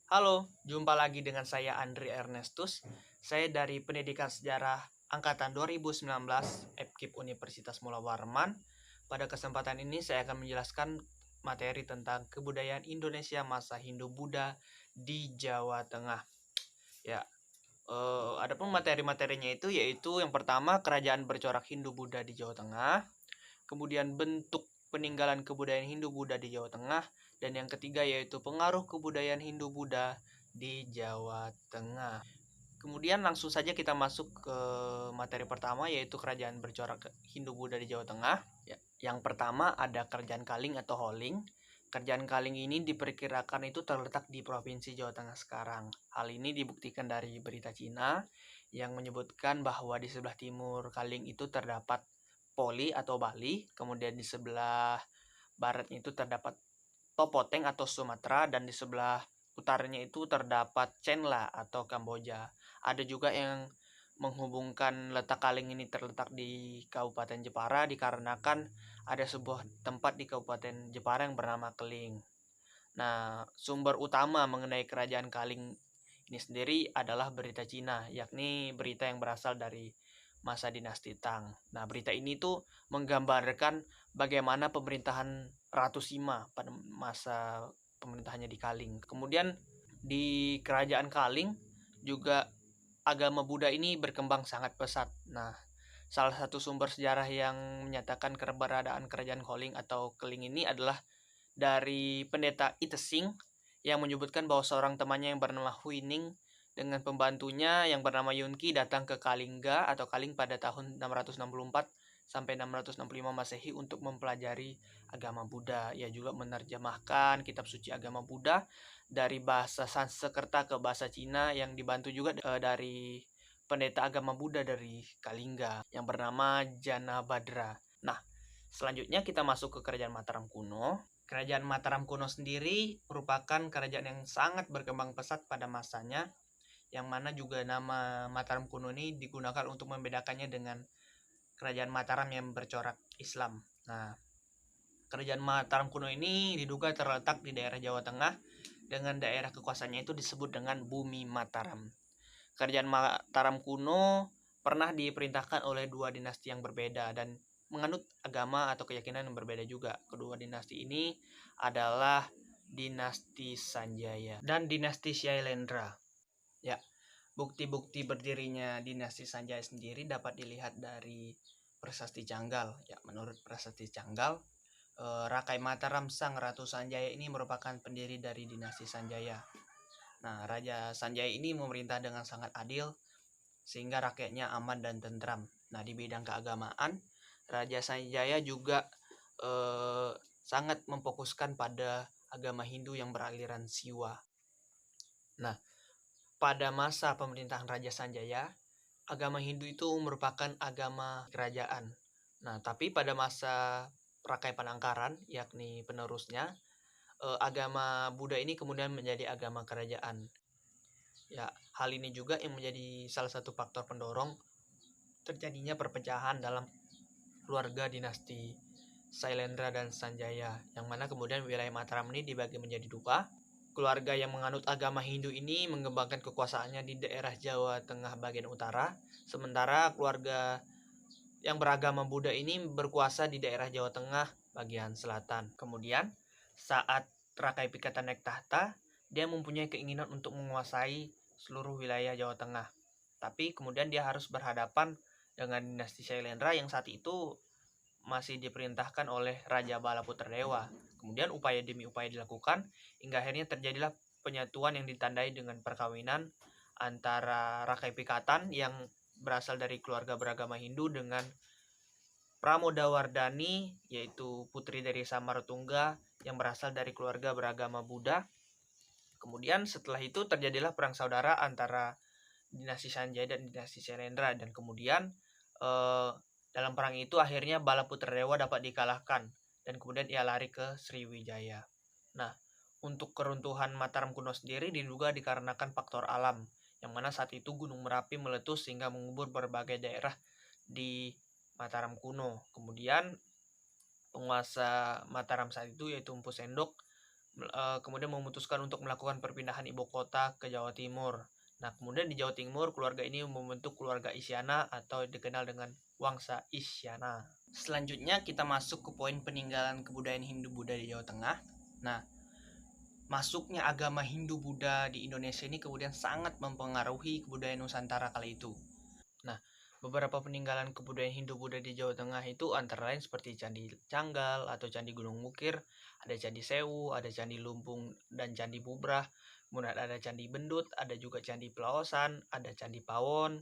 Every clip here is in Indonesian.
Halo, jumpa lagi dengan saya Andri Ernestus. Saya dari Pendidikan Sejarah Angkatan 2019 FKIP Universitas Mula Warman. Pada kesempatan ini saya akan menjelaskan materi tentang kebudayaan Indonesia masa Hindu-Buddha di Jawa Tengah. Ya, adapun materi-materinya itu yaitu yang pertama kerajaan bercorak Hindu-Buddha di Jawa Tengah, kemudian bentuk peninggalan kebudayaan Hindu-Buddha di Jawa Tengah, dan yang ketiga yaitu pengaruh kebudayaan Hindu-Buddha di Jawa Tengah. Kemudian langsung saja kita masuk ke materi pertama yaitu kerajaan bercorak Hindu-Buddha di Jawa Tengah. Ya, yang pertama ada Kerajaan Kaling atau Holing. Kerajaan Kaling ini diperkirakan itu terletak di Provinsi Jawa Tengah sekarang. Hal ini dibuktikan dari berita Cina yang menyebutkan bahwa di sebelah timur Kaling itu terdapat Poli atau Bali, kemudian di sebelah baratnya itu terdapat Topoteng atau Sumatera, dan di sebelah utaranya itu terdapat Chenla atau Kamboja. Ada juga yang menghubungkan letak Kaling ini terletak di Kabupaten Jepara dikarenakan ada sebuah tempat di Kabupaten Jepara yang bernama Keling. Nah, sumber utama mengenai kerajaan Kaling ini sendiri adalah berita Cina, yakni berita yang berasal dari masa dinasti Tang. Nah, berita ini tuh menggambarkan bagaimana pemerintahan Ratu Sima pada masa pemerintahannya di Kaling. Kemudian di kerajaan Kaling juga agama Buddha ini berkembang sangat pesat. Nah, salah satu sumber sejarah yang menyatakan keberadaan kerajaan Kaling atau Keling ini adalah dari pendeta Itesing yang menyebutkan bahwa seorang temannya yang bernama Huining dengan pembantunya yang bernama Yunki datang ke Kalingga atau Kaling pada tahun 664 sampai 665 Masehi untuk mempelajari agama Buddha. Ia juga menerjemahkan kitab suci agama Buddha dari bahasa Sanskerta ke bahasa Cina yang dibantu juga dari pendeta agama Buddha dari Kalingga yang bernama Jana Badra. Nah, selanjutnya kita masuk ke kerajaan Mataram kuno. Kerajaan Mataram kuno sendiri merupakan kerajaan yang sangat berkembang pesat pada masanya, yang mana juga nama Mataram kuno ini digunakan untuk membedakannya dengan kerajaan Mataram yang bercorak Islam. Nah, kerajaan Mataram kuno ini diduga terletak di daerah Jawa Tengah dengan daerah kekuasaannya itu disebut dengan Bumi Mataram. Kerajaan Mataram kuno pernah diperintahkan oleh dua dinasti yang berbeda dan menganut agama atau keyakinan yang berbeda juga. Kedua dinasti ini adalah dinasti Sanjaya dan dinasti Shailendra. Ya, bukti-bukti berdirinya dinasti Sanjaya sendiri dapat dilihat dari Prasasti Canggal. Ya, menurut Prasasti Canggal, Rakai Mataram Sang Ratu Sanjaya ini merupakan pendiri dari dinasti Sanjaya. Nah, Raja Sanjaya ini memerintah dengan sangat adil sehingga rakyatnya aman dan tentram. Nah, di bidang keagamaan, Raja Sanjaya juga sangat memfokuskan pada agama Hindu yang beraliran Siwa. Nah, pada masa pemerintahan Raja Sanjaya, agama Hindu itu merupakan agama kerajaan. Nah, tapi pada masa Rakai Panangkaran, yakni penerusnya, agama Buddha ini kemudian menjadi agama kerajaan. Ya, hal ini juga yang menjadi salah satu faktor pendorong terjadinya perpecahan dalam keluarga dinasti Sailendra dan Sanjaya, yang mana kemudian wilayah Mataram ini dibagi menjadi dua. Keluarga yang menganut agama Hindu ini mengembangkan kekuasaannya di daerah Jawa Tengah bagian utara, sementara keluarga yang beragama Buddha ini berkuasa di daerah Jawa Tengah bagian selatan. Kemudian, saat Rakai Pikatan naik tahta, dia mempunyai keinginan untuk menguasai seluruh wilayah Jawa Tengah. Tapi kemudian dia harus berhadapan dengan dinasti Shailendra yang saat itu masih diperintahkan oleh Raja Balaputradewa. Kemudian upaya demi upaya dilakukan hingga akhirnya terjadilah penyatuan yang ditandai dengan perkawinan antara Rakai Pikatan yang berasal dari keluarga beragama Hindu dengan Pramodawardhani, yaitu putri dari Samaratungga yang berasal dari keluarga beragama Buddha. Kemudian setelah itu terjadilah perang saudara antara dinasti Sanjaya dan dinasti Shailendra, dan kemudian dalam perang itu akhirnya Balaputradewa dapat dikalahkan dan kemudian ia lari ke Sriwijaya. Nah, untuk keruntuhan Mataram kuno sendiri diduga dikarenakan faktor alam, yang mana saat itu Gunung Merapi meletus sehingga mengubur berbagai daerah di Mataram kuno. Kemudian penguasa Mataram saat itu yaitu Empu Sendok kemudian memutuskan untuk melakukan perpindahan ibu kota ke Jawa Timur. Nah, kemudian di Jawa Timur keluarga ini membentuk keluarga Isyana atau dikenal dengan Wangsa Isyana. Selanjutnya kita masuk ke poin peninggalan kebudayaan Hindu-Buddha di Jawa Tengah. Nah, masuknya agama Hindu-Buddha di Indonesia ini kemudian sangat mempengaruhi kebudayaan Nusantara kala itu. Nah, beberapa peninggalan kebudayaan Hindu-Buddha di Jawa Tengah itu antara lain seperti Candi Canggal atau Candi Gunung Mukir, ada Candi Sewu, ada Candi Lumpung dan Candi Bubrah, kemudian ada Candi Bendut, ada juga Candi Pelaosan, ada Candi Pawon,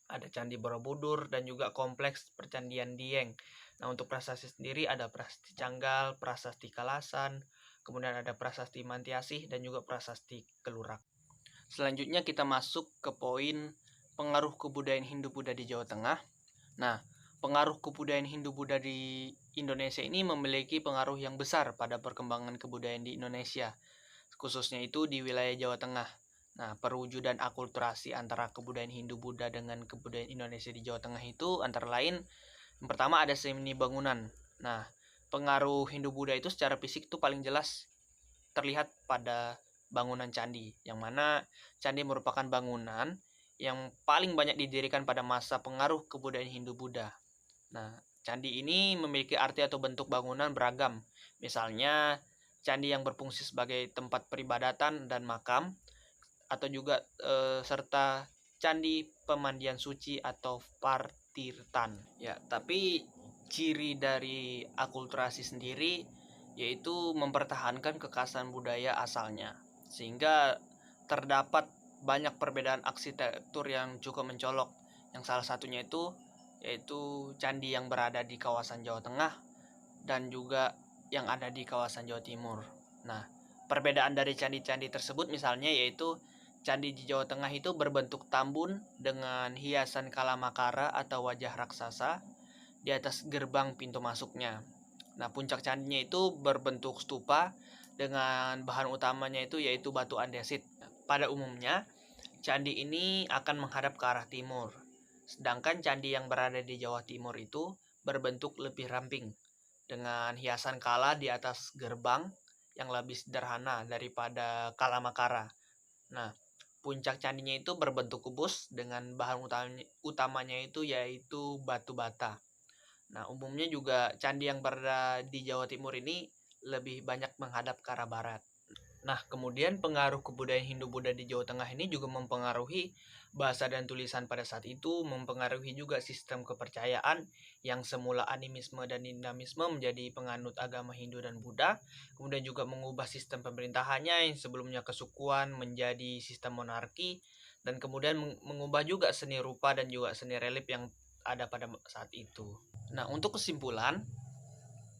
ada Candi Borobudur, dan juga kompleks Percandian Dieng. Nah, untuk prasasti sendiri ada Prasasti Canggal, Prasasti Kalasan, kemudian ada Prasasti Mantiasih, dan juga Prasasti Kelurak. Selanjutnya kita masuk ke poin pengaruh kebudayaan Hindu-Buddha di Jawa Tengah. Nah, pengaruh kebudayaan Hindu-Buddha di Indonesia ini memiliki pengaruh yang besar pada perkembangan kebudayaan di Indonesia, khususnya itu di wilayah Jawa Tengah. Nah, perwujudan akulturasi antara kebudayaan Hindu-Buddha dengan kebudayaan Indonesia di Jawa Tengah itu antara lain, yang pertama ada seni bangunan. Nah, pengaruh Hindu-Buddha itu secara fisik itu paling jelas terlihat pada bangunan candi, yang mana candi merupakan bangunan yang paling banyak didirikan pada masa pengaruh kebudayaan Hindu-Buddha. Nah, candi ini memiliki arti atau bentuk bangunan beragam. Misalnya, candi yang berfungsi sebagai tempat peribadatan dan makam, atau juga serta candi pemandian suci atau partirtan. Ya, tapi ciri dari akulturasi sendiri yaitu mempertahankan kekhasan budaya asalnya, sehingga terdapat banyak perbedaan arsitektur yang cukup mencolok, yang salah satunya itu yaitu candi yang berada di kawasan Jawa Tengah dan juga yang ada di kawasan Jawa Timur. Nah, perbedaan dari candi-candi tersebut misalnya yaitu candi di Jawa Tengah itu berbentuk tambun dengan hiasan kalamakara atau wajah raksasa di atas gerbang pintu masuknya. Nah, puncak candinya itu berbentuk stupa dengan bahan utamanya itu yaitu batu andesit. Pada umumnya, candi ini akan menghadap ke arah timur. Sedangkan candi yang berada di Jawa Timur itu berbentuk lebih ramping dengan hiasan kala di atas gerbang yang lebih sederhana daripada kalamakara. Nah, puncak candinya itu berbentuk kubus dengan bahan utamanya itu yaitu batu bata. Nah, umumnya juga candi yang berada di Jawa Timur ini lebih banyak menghadap ke arah barat. Nah, kemudian pengaruh kebudayaan Hindu-Buddha di Jawa Tengah ini juga mempengaruhi bahasa dan tulisan pada saat itu, mempengaruhi juga sistem kepercayaan yang semula animisme dan dinamisme menjadi penganut agama Hindu dan Buddha, kemudian juga mengubah sistem pemerintahannya yang sebelumnya kesukuan menjadi sistem monarki, dan kemudian mengubah juga seni rupa dan juga seni relief yang ada pada saat itu. Nah, untuk kesimpulan,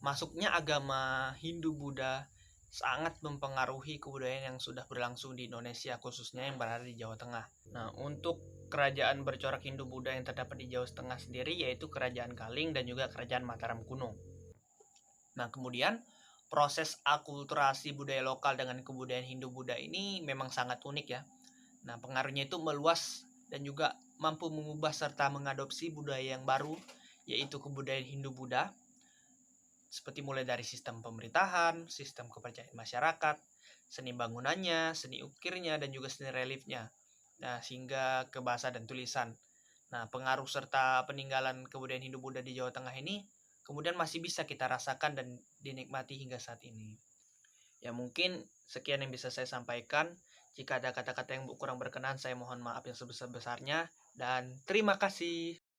masuknya agama Hindu-Buddha sangat mempengaruhi kebudayaan yang sudah berlangsung di Indonesia, khususnya yang berada di Jawa Tengah. Nah, untuk kerajaan bercorak Hindu-Buddha yang terdapat di Jawa Tengah sendiri yaitu Kerajaan Kaling dan juga Kerajaan Mataram Kuno. Nah, kemudian proses akulturasi budaya lokal dengan kebudayaan Hindu-Buddha ini memang sangat unik ya. Nah, pengaruhnya itu meluas dan juga mampu mengubah serta mengadopsi budaya yang baru, yaitu kebudayaan Hindu-Buddha, seperti mulai dari sistem pemerintahan, sistem kepercayaan masyarakat, seni bangunannya, seni ukirnya, dan juga seni reliefnya. Nah, sehingga ke bahasa dan tulisan. Nah, pengaruh serta peninggalan kebudayaan Hindu-Buddha di Jawa Tengah ini kemudian masih bisa kita rasakan dan dinikmati hingga saat ini. Ya, mungkin sekian yang bisa saya sampaikan. Jika ada kata-kata yang kurang berkenan, saya mohon maaf yang sebesar-besarnya. Dan terima kasih.